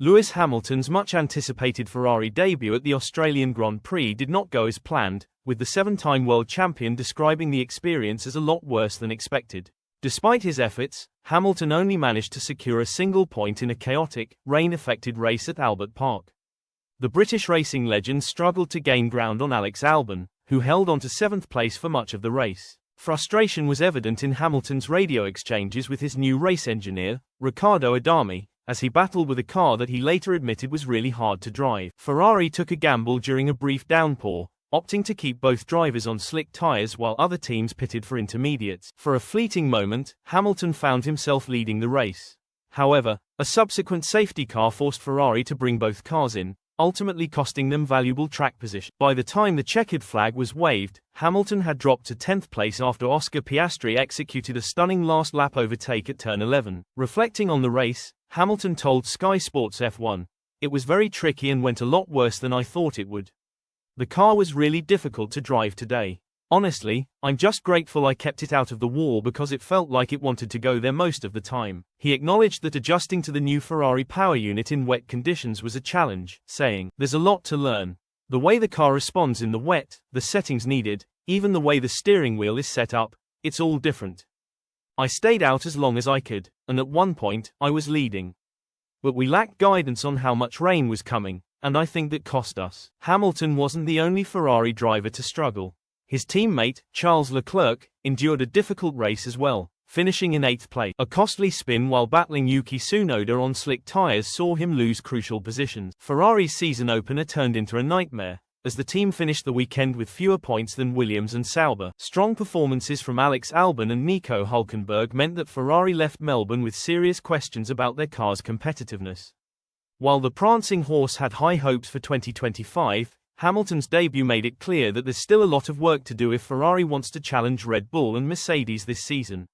Lewis Hamilton's much-anticipated Ferrari debut at the Australian Grand Prix did not go as planned, with the seven-time world champion describing the experience as a lot worse than expected. Despite his efforts, Hamilton only managed to secure a single point in a chaotic, rain-affected race at Albert Park. The British racing legend struggled to gain ground on Alex Albon, who held on to seventh place for much of the race. Frustration was evident in Hamilton's radio exchanges with his new race engineer, Riccardo Adami, as he battled with a car that he later admitted was really hard to drive. Ferrari took a gamble during a brief downpour, opting to keep both drivers on slick tyres while other teams pitted for intermediates. For a fleeting moment, Hamilton found himself leading the race. However, a subsequent safety car forced Ferrari to bring both cars in, ultimately costing them valuable track position. By the time the checkered flag was waved, Hamilton had dropped to 10th place after Oscar Piastri executed a stunning last lap overtake at turn 11. Reflecting on the race, Hamilton told Sky Sports F1, "It was very tricky and went a lot worse than I thought it would. The car was really difficult to drive today. Honestly, I'm just grateful I kept it out of the wall because it felt like it wanted to go there most of the time." He acknowledged that adjusting to the new Ferrari power unit in wet conditions was a challenge, saying, "There's a lot to learn. The way the car responds in the wet, the settings needed, even the way the steering wheel is set up, it's all different. I stayed out as long as I could, and at one point, I was leading. But we lacked guidance on how much rain was coming, and I think that cost us." Hamilton wasn't the only Ferrari driver to struggle. His teammate, Charles Leclerc, endured a difficult race as well, finishing in 8th place. A costly spin while battling Yuki Tsunoda on slick tyres saw him lose crucial positions. Ferrari's season opener turned into a nightmare, as the team finished the weekend with fewer points than Williams and Sauber. Strong performances from Alex Albon and Nico Hülkenberg meant that Ferrari left Melbourne with serious questions about their car's competitiveness. While the prancing horse had high hopes for 2025, Hamilton's debut made it clear that there's still a lot of work to do if Ferrari wants to challenge Red Bull and Mercedes this season.